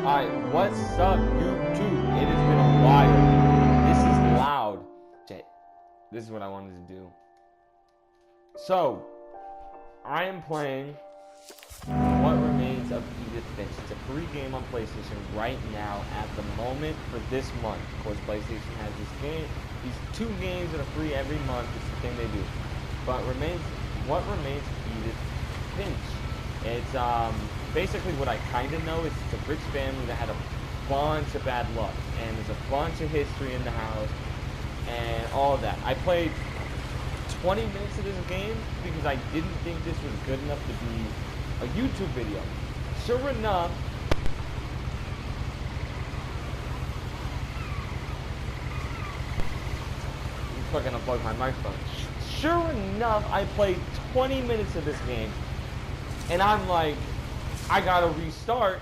Alright, what's up, YouTube? It has been a while. This is loud. Shit. This is what I wanted to do. So, I am playing What Remains of Edith Finch. It's a free game on PlayStation right now at the moment for this month. Of course, PlayStation has these two games that are free every month. It's the thing they do. But What Remains of Edith Finch. It's basically what I kind of know is it's a rich family that had a bunch of bad luck, and there's a bunch of history in the house and all of that. I played 20 minutes of this game because I didn't think this was good enough to be a YouTube video. Sure enough, I'm fucking unplug my microphone. Sure enough, I played 20 minutes of this game, and I'm like, I gotta restart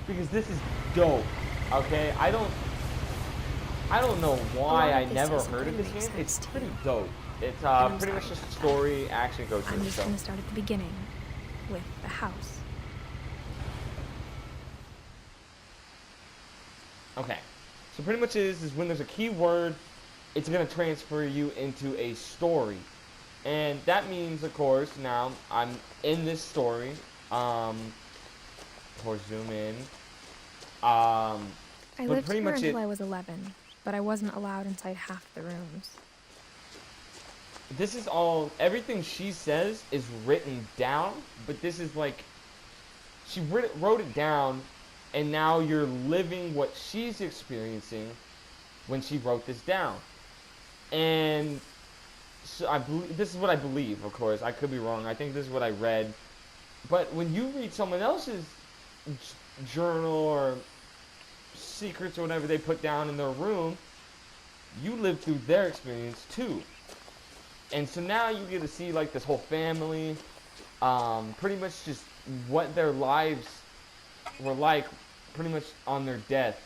because this is dope. Okay, I don't know why I never heard of this game. It's pretty dope. It's pretty much just a story, action, goes through. I'm just gonna start at the beginning with the house. Okay, so pretty much is when there's a keyword, it's gonna transfer you into a story, and that means, of course, now I'm in this story. Of course, zoom in. I lived here until I was 11, but I wasn't allowed inside half the rooms. This is all, everything she says is written down, but this is like, she wrote it down, and now you're living what she's experiencing when she wrote this down. And so I believe, this is what I believe, of course. I could be wrong. I think this is what I read. But when you read someone else's journal or secrets or whatever they put down in their room, you live through their experience too. And so now you get to see like this whole family, pretty much just what their lives were like pretty much on their death,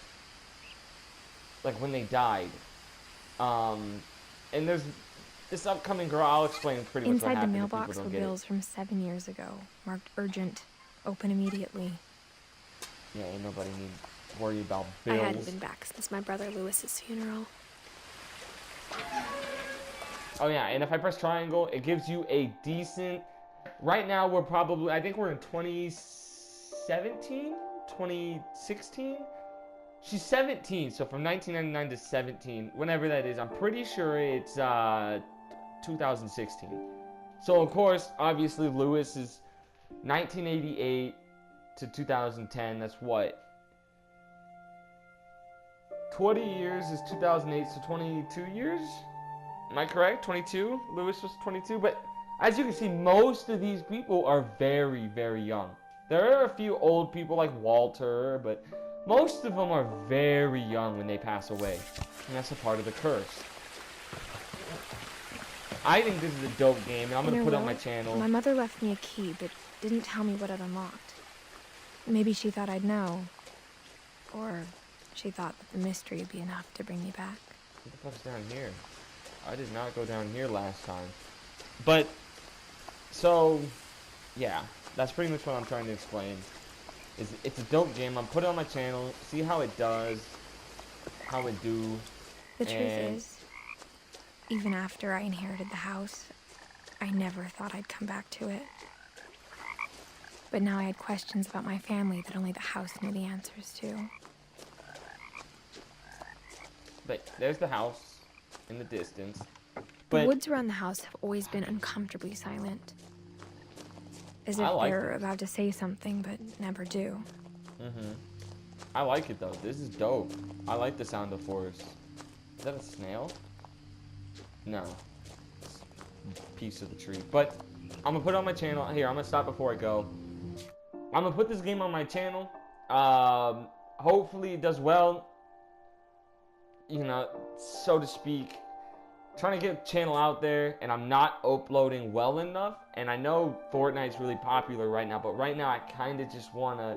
like when they died. And there's this upcoming girl, I'll explain pretty much what Inside the happened. mailbox were bills from 7 years ago, marked urgent, open immediately. Yeah, ain't nobody need to worry about bills. I hadn't been back since my brother Lewis's funeral. Oh yeah, and if I press triangle, it gives you a decent, right now we're probably, I think we're in 2017, 2016? She's 17, so from 1999 to 17, whenever that is, I'm pretty sure it's 2016. So of course, obviously Lewis is 1988 to 2010, that's what? 20 years is 2008, so 22 years? Am I correct? 22? Lewis was 22, but as you can see, most of these people are very, very young. There are a few old people like Walter, but most of them are very young when they pass away, and that's a part of the curse. I think this is a dope game, and I'm going to put it on my channel. My mother left me a key, but didn't tell me what it unlocked. Maybe she thought I'd know. Or she thought that the mystery would be enough to bring me back. What the fuck's down here? I did not go down here last time. But, so, yeah, that's pretty much what I'm trying to explain. It's a dope game. I'm putting it on my channel, see how it does, how it do. The truth is, even after I inherited the house, I never thought I'd come back to it. But now I had questions about my family that only the house knew the answers to. But there's the house in the distance. The woods around the house have always been uncomfortably silent. As if they're about to say something, but never do. I like it, though. This is dope. I like the sound of forest. Is that a snail? No. It's a piece of the tree. But I'm going to put it on my channel. Here, I'm going to stop before I go. I'm going to put this game on my channel. Hopefully it does well. You know, so to speak. Trying to get a channel out there, and I'm not uploading well enough. And I know Fortnite's really popular right now, but right now I kind of just want to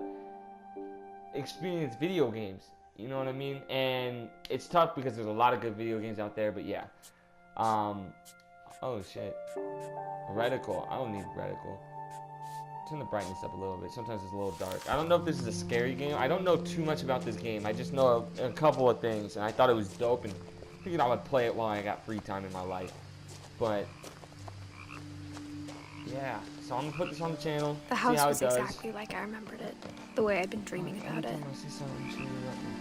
experience video games. You know what I mean? And it's tough because there's a lot of good video games out there, but yeah. Oh shit. Reticle. I don't need reticle. turn the brightness up a little bit. Sometimes it's a little dark. I don't know if this is a scary game. I don't know too much about this game. I just know a couple of things, and I thought it was dope, and figured I would play it while I got free time in my life. But yeah, so I'm gonna put this on the channel. The see house how was it does. exactly like I remembered it, the way I'd been dreaming about it. Anytime I see something, she interrupt me.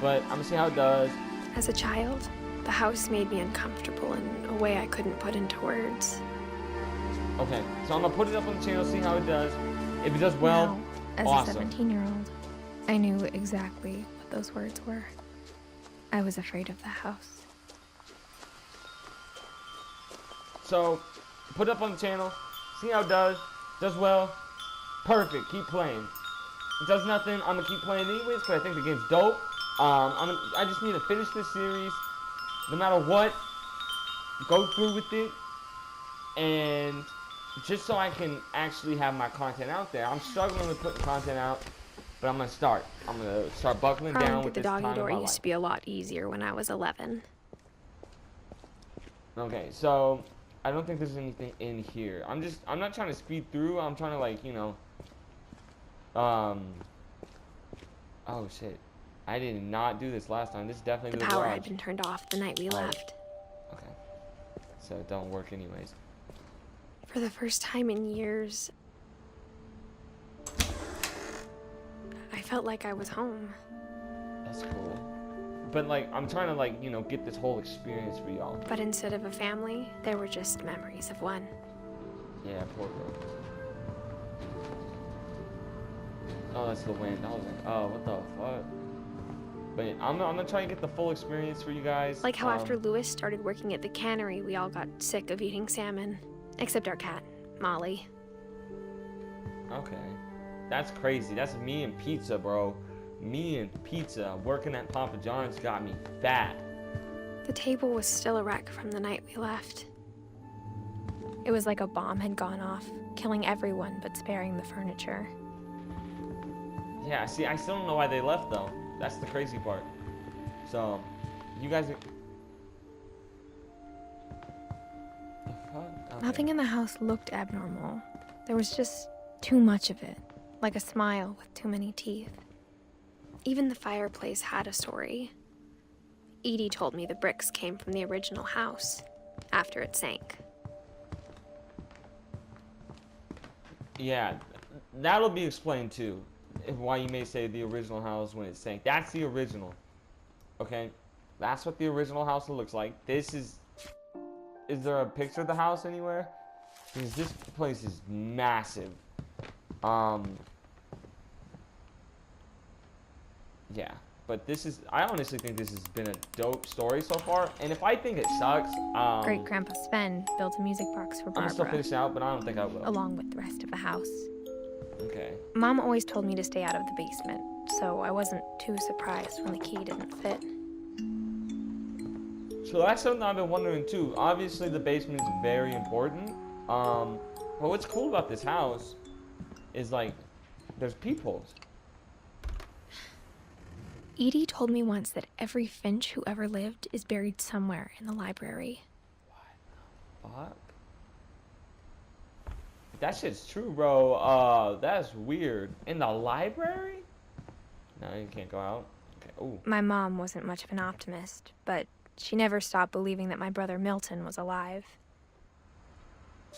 But I'm gonna see how it does. As a child, the house made me uncomfortable in a way I couldn't put into words. Okay, so I'm gonna put it up on the channel, see how it does. If it does well, Now, as awesome. a 17-year-old, I knew exactly what those words were. I was afraid of the house. So, put it up on the channel, see how it does. Does well, perfect. Keep playing. It does nothing, I'm gonna keep playing anyways because I think the game's dope. I just need to finish this series, no matter what. Go through with it, and just so I can actually have my content out there. I'm struggling with putting content out, but I'm gonna start. I'm gonna start buckling Crawling down through with the this time doggy in door my used life. to be a lot easier when I was 11. Okay, so I don't think there's anything in here. I'm not trying to speed through. I'm trying to, like, you know, oh shit. I did not do this last time. This is definitely The the power garage. had been turned off the night we left. Okay. So it don't work anyways. For the first time in years, I felt like I was home. That's cool. But, like, I'm trying to, like, you know, get this whole experience for y'all. But instead of a family, there were just memories of one. Yeah, poor girl. Oh, that's the wind. I was like, oh, what the fuck? But I'm gonna try and get the full experience for you guys. Like how after Lewis started working at the cannery, we all got sick of eating salmon. Except our cat, Molly. Okay. That's crazy. That's me and pizza, bro. Me and pizza. Working at Papa John's got me fat. The table was still a wreck from the night we left. It was like a bomb had gone off, killing everyone but sparing the furniture. Yeah, see, I still don't know why they left, though. That's the crazy part. So, you guys are... The fuck? Okay. Nothing in the house looked abnormal. There was just too much of it, like a smile with too many teeth. Even the fireplace had a story. Edie told me the bricks came from the original house, after it sank. Yeah, that'll be explained too. Why you may say the original house when it sank. That's the original. Okay? That's what the original house looks like. This is... Is there a picture of the house anywhere? Because this place is massive. Yeah. But this is... I honestly think this has been a dope story so far. And if I think it sucks... Great-Grandpa Sven built a music box for I'm gonna still Barbara, finish it out, but I don't think I will. along with the rest of the house. Okay. Mom always told me to stay out of the basement, so I wasn't too surprised when the key didn't fit. So that's something I've been wondering too. Obviously the basement is very important. But what's cool about this house is, like, there's peepholes. Edie told me once that every Finch who ever lived is buried somewhere in the library. Fuck. That shit's true, bro. That's weird. In the library? No, you can't go out. Okay. Ooh. My mom wasn't much of an optimist, but she never stopped believing that my brother Milton was alive.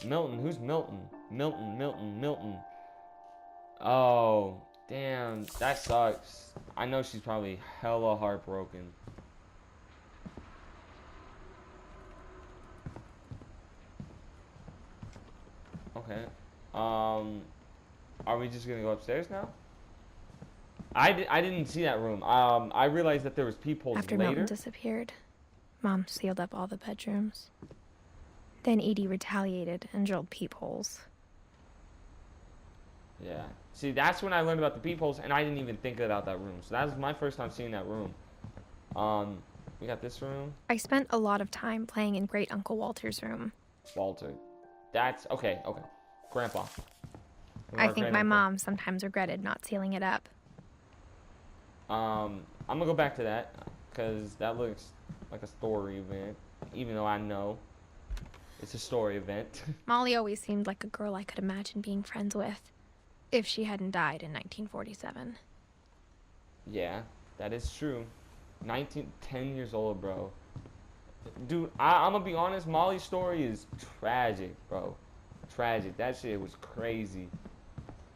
Milton? Who's Milton? Milton. Oh, damn. That sucks. I know she's probably hella heartbroken. Okay. Are we just gonna go upstairs now? I didn't see that room. I realized that there was peepholes After later. Milton disappeared, Mom sealed up all the bedrooms. Then Edie retaliated and drilled peepholes. Yeah. See, that's when I learned about the peepholes, and I didn't even think about that room. So that was my first time seeing that room. We got this room. I spent a lot of time playing in Great Uncle Walter's room. Walter. That's okay. Grandpa. I think my mom sometimes regretted not sealing it up. I'm gonna go back to that because that looks like a story event, even though I know. It's a story event. Molly always seemed like a girl I could imagine being friends with, if she hadn't died in 1947. Yeah, that is true. 10 years old, bro. Dude, I'm gonna be honest, Molly's story is tragic, bro. Tragic. That shit was crazy.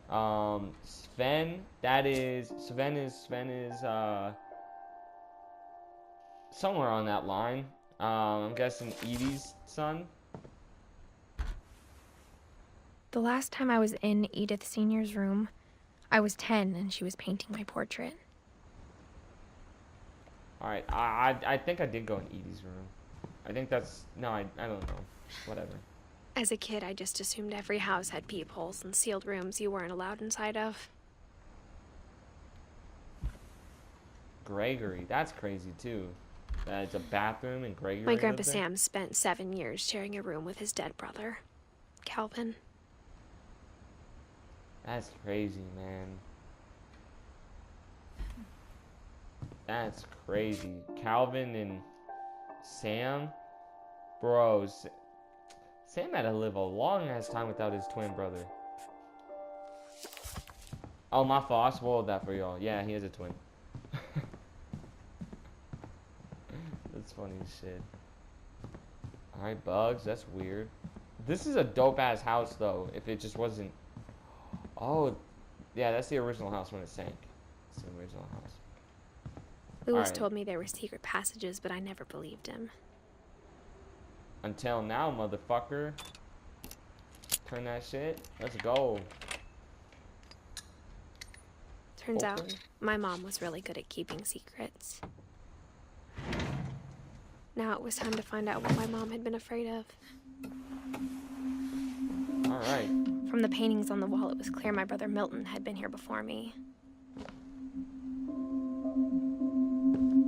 Sven is somewhere on that line. I'm guessing Edie's son. The last time I was in Edith Sr.'s room, I was 10 and she was painting my portrait. Alright, I think I did go in Edie's room. I think that's, no, I don't know. Whatever. As a kid, I just assumed every house had peepholes and sealed rooms you weren't allowed inside of. Gregory, that's crazy too. It's a bathroom in Gregory. My Grandpa Sam spent 7 years sharing a room with his dead brother, Calvin. That's crazy, man. That's crazy. Calvin and Sam? Bro, Sam had to live a long ass time without his twin brother. Oh, my fault. I spoiled that for y'all. Yeah, he has a twin. That's funny as shit. Alright, bugs. That's weird. This is a dope ass house, though. If it just wasn't. Oh, yeah, that's the original house when it sank. It's the original house. Lewis told me there were secret passages, but I never believed him. Until now, motherfucker. Turn that shit. Let's go. Turns out, my mom was really good at keeping secrets. Now it was time to find out what my mom had been afraid of. Alright. From the paintings on the wall, it was clear my brother Milton had been here before me.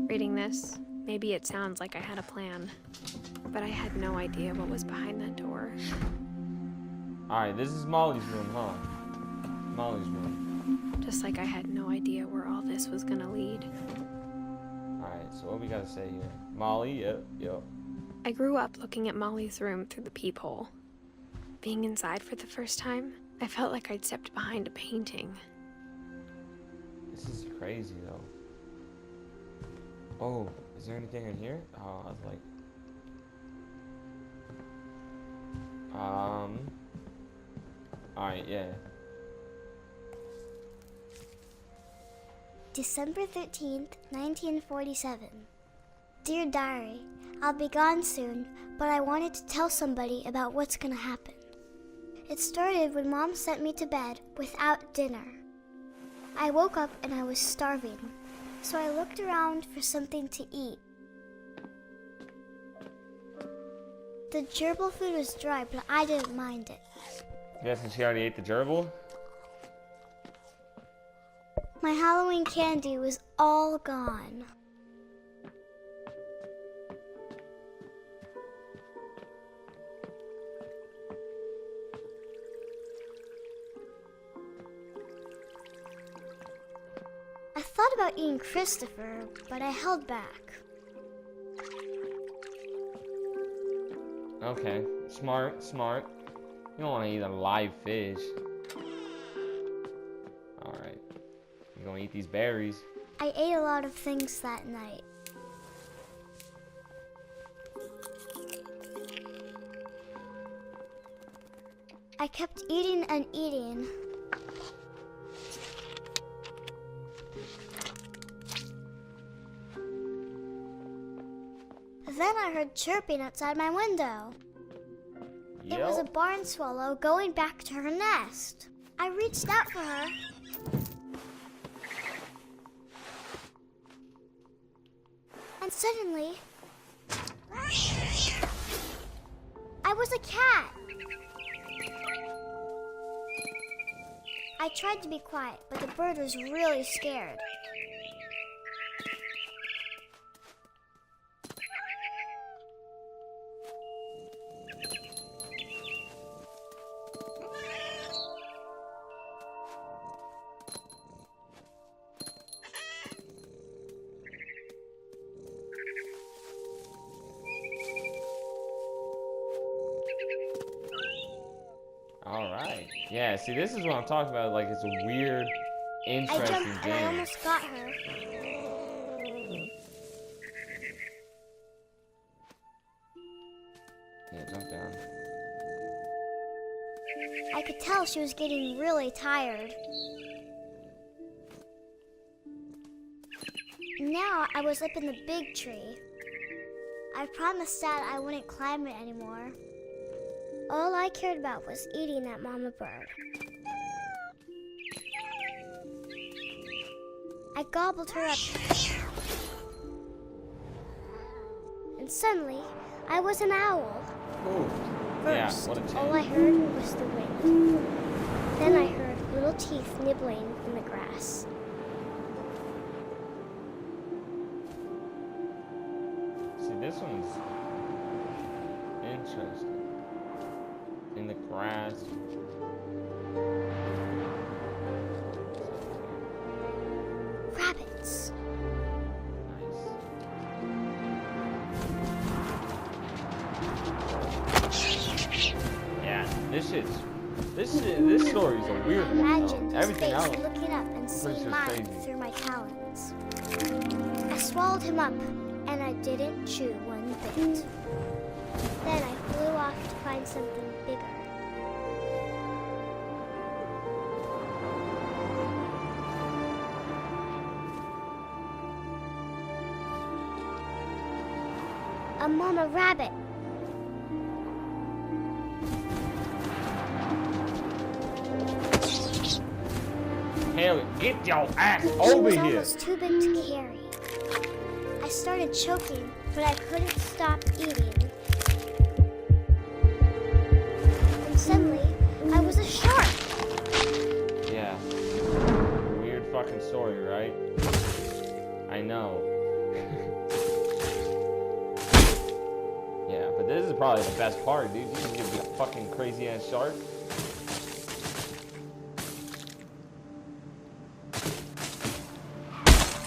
Reading this, maybe it sounds like I had a plan, but I had no idea what was behind that door. Alright, this is Molly's room, huh? Molly's room. Just like I had no idea where all this was gonna lead. Alright, so what we gotta say here? Molly, yep. I grew up looking at Molly's room through the peephole. Being inside for the first time, I felt like I'd stepped behind a painting. This is crazy, though. Oh, is there anything in here? Oh, I was like... Alright, yeah. December 13th, 1947. Dear Diary, I'll be gone soon, but I wanted to tell somebody about what's gonna happen. It started when Mom sent me to bed without dinner. I woke up and I was starving, so I looked around for something to eat. The gerbil food was dry, but I didn't mind it. Guessing she already ate the gerbil? My Halloween candy was all gone. I thought about eating Christopher, but I held back. Okay, smart. You don't want to eat a live fish. Alright. You're gonna eat these berries. I ate a lot of things that night. I kept eating and eating. Then I heard chirping outside my window. Yep. It was a barn swallow going back to her nest. I reached out for her. And suddenly, I was a cat. I tried to be quiet, but the bird was really scared. Yeah, see, this is what I'm talking about. Like, it's a weird, I interesting jumped and I game. almost got her. Yeah, jump down. I could tell she was getting really tired. Now I was up in the big tree. I promised Dad I wouldn't climb it anymore. All I cared about was eating that mama bird. I gobbled her up. And suddenly, I was an owl. Ooh. First, Yeah, what a change. all I heard was the wind. Then I heard little teeth nibbling in the grass. See, this one's interesting. In the grass. Rabbits. Nice. Yeah, this story's a weird one. Imagine Though. his Everything face else. looking up and seeing just mine crazy. through my talons. I swallowed him up, and I didn't chew one bit. Then I flew off to find something bigger. A mama rabbit. Haley, get your ass She over was here. almost too big to carry. I started choking, but I couldn't stop eating. And suddenly, I was a shark. Yeah. Weird fucking story, right? I know. Yeah, but this is probably the best part, dude. You can give me a fucking crazy ass shark.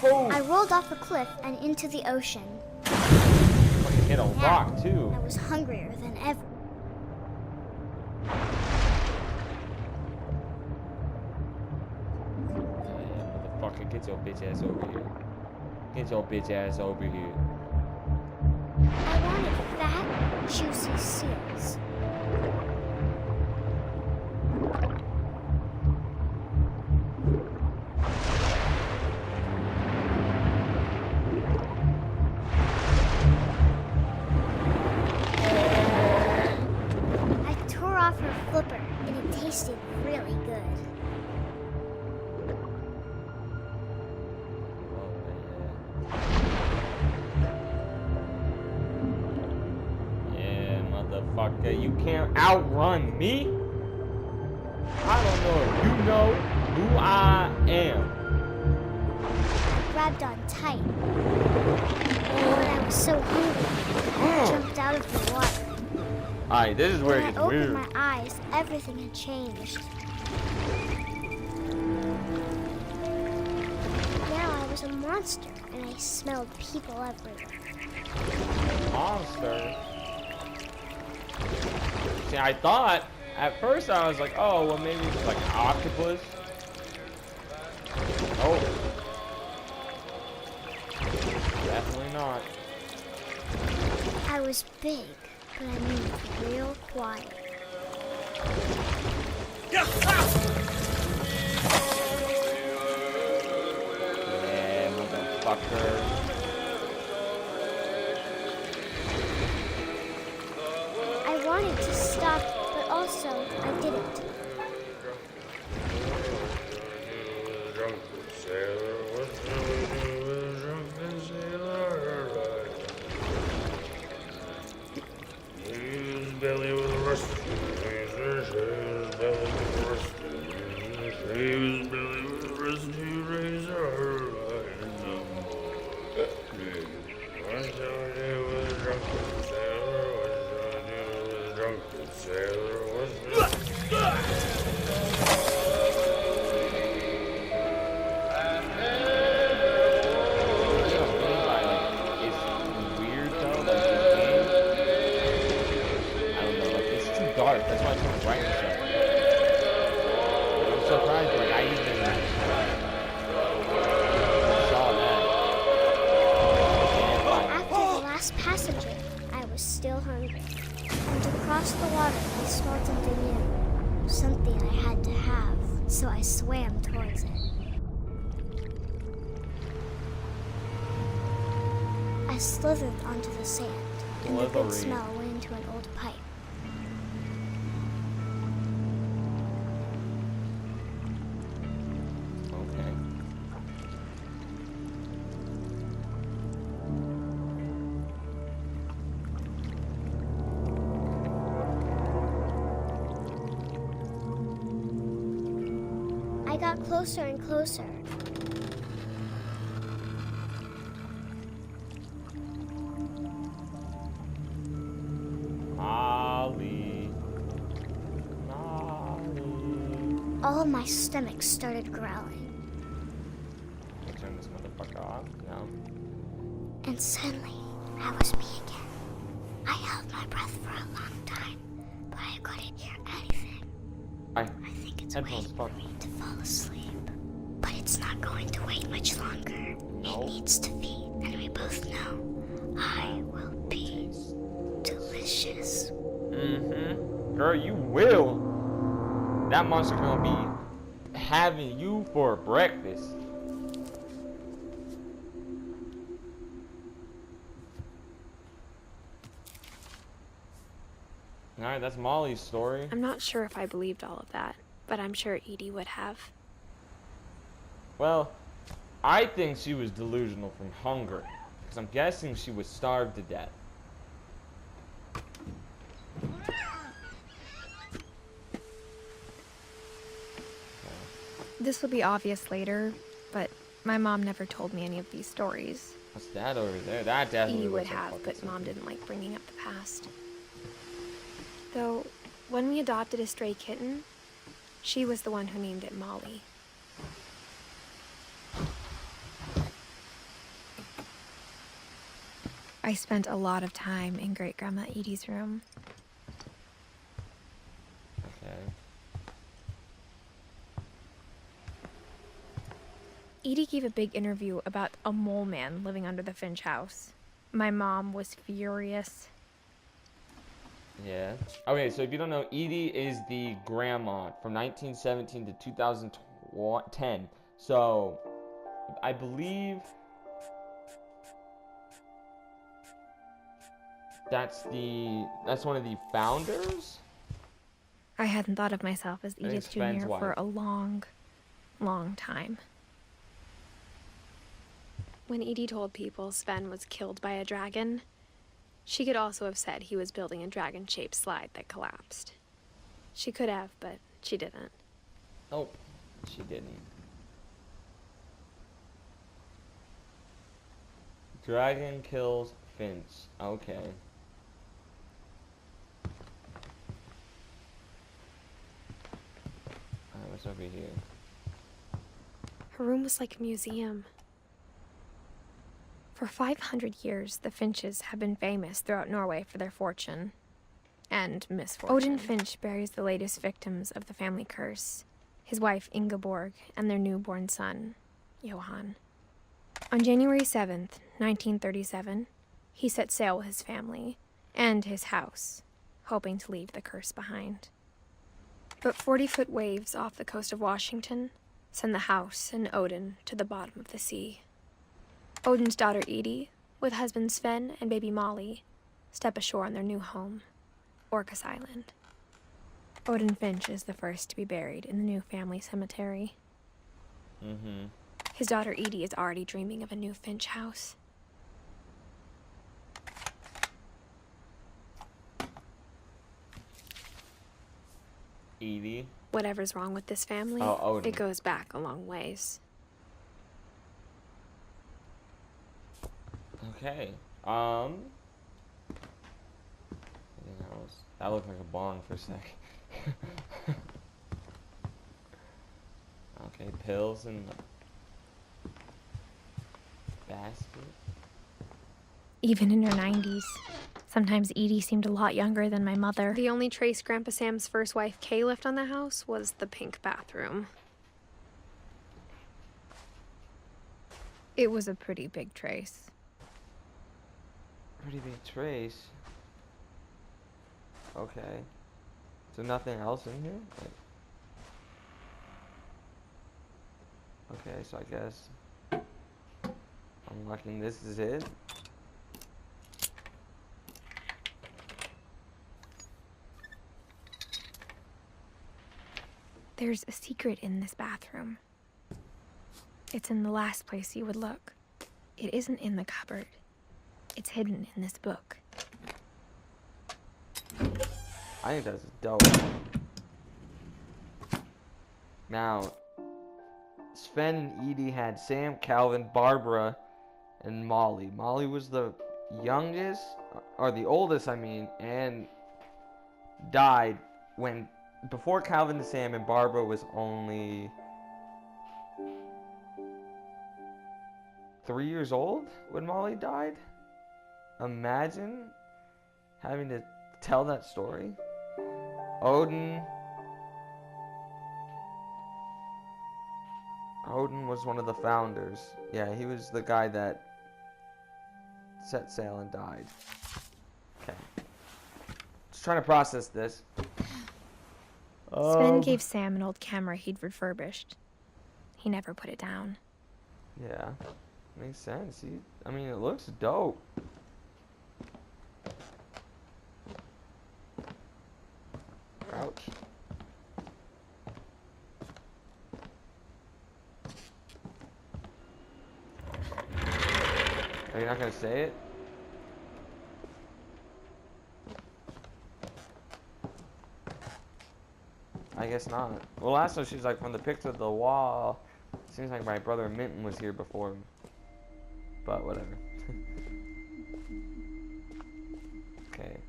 Boom! I rolled off a cliff and into the ocean. Fucking hit a rock Now, too. I was hungrier than ever. Yeah, motherfucker, get your bitch ass over here. Get your bitch ass over here. I wanted fat, juicy seals. I tore off her flipper, and it tasted really good. Yeah, motherfucker, you can't outrun me. I don't know if you know who I am. I grabbed on tight. When I was so hungry, I jumped out of the water. Alright, this is where When it I gets opened weird. my eyes, everything had changed. Now I was a monster, and I smelled people everywhere. Monster. See, I thought at first I was like, oh, well maybe it's like an octopus. Oh, definitely not. I was big, but I moved real quiet. Yeah, motherfucker. I wanted to stop, but also I didn't. Belly with a rusty razor, belly with a rusty razor, belly with a rusty razor. What shall I do with a drunken sailor? What shall I do with a drunken sailor? What shall I do? It's weird though, like this game. I don't know, like it's too dark. That's why it's so bright and stuff. the water, I smelled something new. Something I had to have, so I swam towards it. I slithered onto the sand, and the good smell went into an old pipe. Okay. I got closer and closer. Molly. Molly. All of my stomach started growling. Can I turn this motherfucker off? No. And suddenly, I was me again. I held my breath for a long time, but I couldn't hear anything. I think it's waiting for me to fall asleep. But it's not going to wait much longer. It needs to feed, and we both know I will be delicious. Mm-hmm. Girl, you will. That monster gonna be having you for breakfast. Alright, that's Molly's story. I'm not sure if I believed all of that, but I'm sure Edie would have. Well, I think she was delusional from hunger, because I'm guessing she was starved to death. This will be obvious later, but my mom never told me any of these stories. What's that over there? That definitely Edie would looks like have, fucking but Mom something. didn't like bringing up the past. Though, when we adopted a stray kitten, she was the one who named it Molly. I spent a lot of time in Great-Grandma Edie's room. Okay. Edie gave a big interview about a mole man living under the Finch house. My mom was furious. Yeah. Okay, so if you don't know, Edie is the grandma from 1917 to 2010. So, I believe that's one of the founders? I hadn't thought of myself as think Edith Sven's Jr. wife. for a long, long time. When Edie told people Sven was killed by a dragon, she could also have said he was building a dragon-shaped slide that collapsed. She could have, but she didn't. Nope, she didn't. Dragon kills Finch. Okay. Alright, what's over here? Her room was like a museum. For 500 years, the Finches have been famous throughout Norway for their fortune and misfortune. Odin Finch buries the latest victims of the family curse, his wife Ingeborg and their newborn son, Johan. On January 7th, 1937, he set sail with his family and his house, hoping to leave the curse behind. But 40-foot waves off the coast of Washington send the house and Odin to the bottom of the sea. Odin's daughter Edie, with husband Sven and baby Molly, step ashore on their new home, Orcas Island. Odin Finch is the first to be buried in the new family cemetery. His daughter Edie is already dreaming of a new Finch house. Edie. Whatever's wrong with this family, Oh, Odin. it goes back a long ways. Okay. Anything else? That looked like a barn for a sec. Okay, pills in the basket. Even in her 90s, sometimes Edie seemed a lot younger than my mother. The only trace Grandpa Sam's first wife, Kay, left on the house was the pink bathroom. It was a pretty big trace. Pretty big trace. Okay. So nothing else in here? Like, okay, so I guess unlocking this is it. There's a secret in this bathroom. It's in the last place you would look. It isn't in the cupboard. It's hidden in this book. I think that's dope. Now, Sven and Edie had Sam, Calvin, Barbara, and Molly. Molly was the youngest, or the oldest, I mean, and died when, before Calvin and Sam, and Barbara was only 3 years old when Molly died. Imagine having to tell that story. Odin was one of the founders. Yeah, he was the guy that set sail and died. Okay. Just trying to process this. Sven gave Sam an old camera he'd refurbished. He never put it down. Yeah, makes sense. I mean, it looks dope. Ouch. Are you not gonna say it? I guess not. Well, last time she was like, from the picture of the wall, seems like my brother Minton was here before. But whatever. Okay.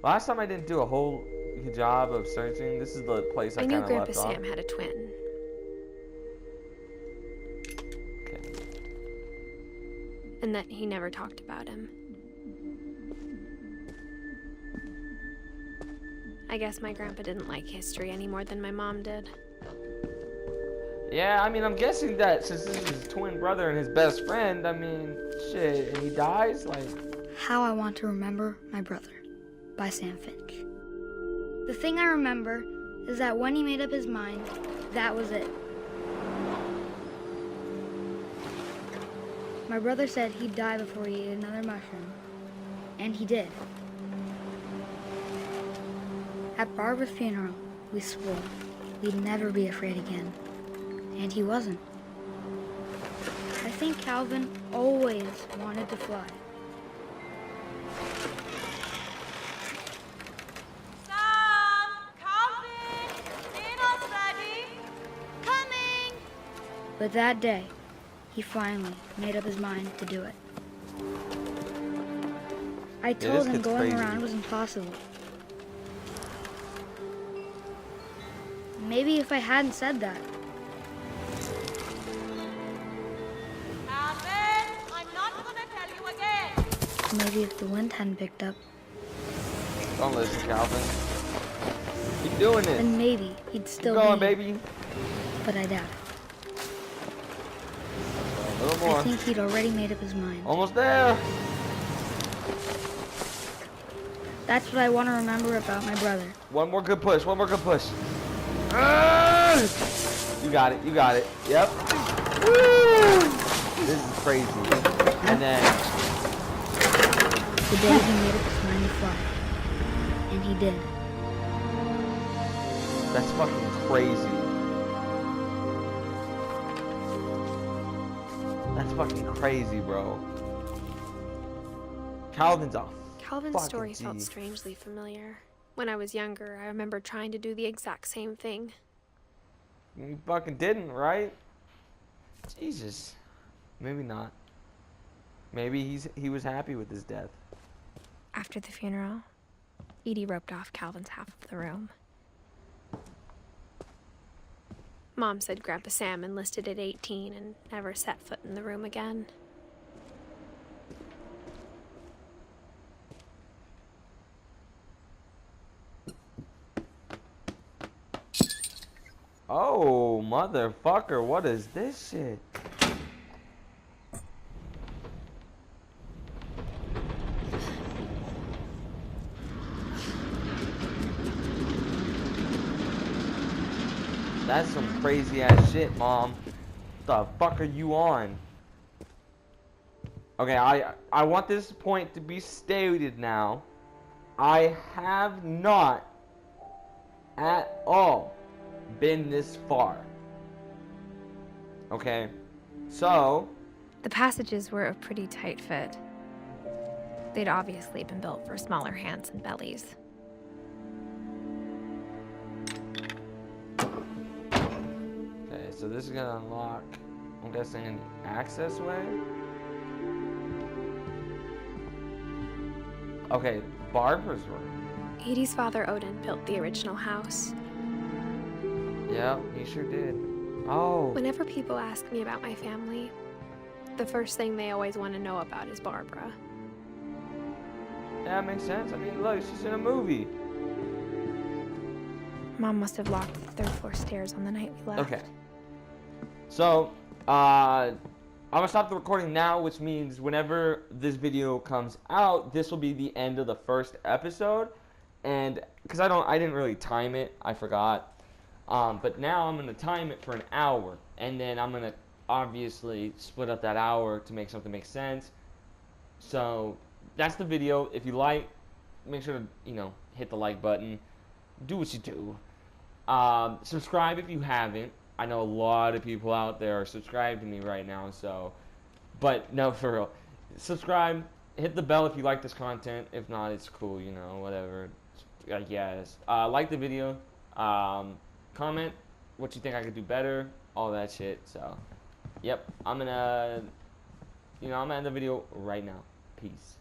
Last time I didn't do a whole good job of searching. This is the place I kind knew of Grandpa left off. Sam had a twin. Okay. And that he never talked about him. I guess my grandpa didn't like history any more than my mom did. Yeah, I mean, I'm guessing that since this is his twin brother and his best friend, I mean, shit, and he dies, like... How I Want to Remember My Brother by Sam Finch. The thing I remember is that when he made up his mind, that was it. My brother said he'd die before he ate another mushroom, and he did. At Barbara's funeral, we swore we'd never be afraid again, and he wasn't. I think Calvin always wanted to fly. But that day, he finally made up his mind to do it. I told him going around was impossible. Maybe if I hadn't said that. Calvin, I'm not gonna tell you again. Maybe if the wind hadn't picked up. Don't listen, Calvin. Keep doing it. Then maybe he'd still Keep going, be here. baby. But I doubt it. A little more. I think he'd already made up his mind. Almost there. That's what I want to remember about my brother. One more good push. One more good push. Ah! You got it. You got it. Yep. Woo! This is crazy. And then The day he made up his mind to fly. And he did. that's fucking crazy. That's fucking crazy, bro. Calvin's off. Calvin's story felt strangely familiar. When I was younger, I remember trying to do the exact same thing. You fucking didn't, right? Jesus. Maybe not. Maybe he was happy with his death. After the funeral, Edie roped off Calvin's half of the room. Mom said Grandpa Sam enlisted at 18 and never set foot in the room again. Oh, motherfucker, what is this shit? That's some crazy ass shit, Mom. The fuck are you on? Okay, I want this point to be stated now. I have not at all been this far. Okay, so The passages were a pretty tight fit. They'd obviously been built for smaller hands and bellies. okay, so this is gonna unlock, I'm guessing, an access way. Okay, Barbara's room. Edie's father, Odin, built the original house. Yeah, he sure did. Oh, Whenever people ask me about my family, the first thing they always want to know about is Barbara. yeah, that makes sense. I mean, look, she's in a movie. Mom must have locked the 3rd floor stairs on the night we left. Okay. So, I'm gonna stop the recording now, which means whenever this video comes out, this will be the end of the first episode. And because I didn't really time it, I forgot. But now I'm gonna time it for an hour, and then I'm gonna obviously split up that hour to make something make sense. So that's the video. If you like, make sure to hit the like button. Do what you do. Subscribe if you haven't. I know a lot of people out there are subscribed to me right now, so. But no, for real. Subscribe. Hit the bell if you like this content. If not, it's cool. Whatever. I guess. Like the video. Comment what you think I could do better. All that shit. So, yep. I'm gonna end the video right now. Peace.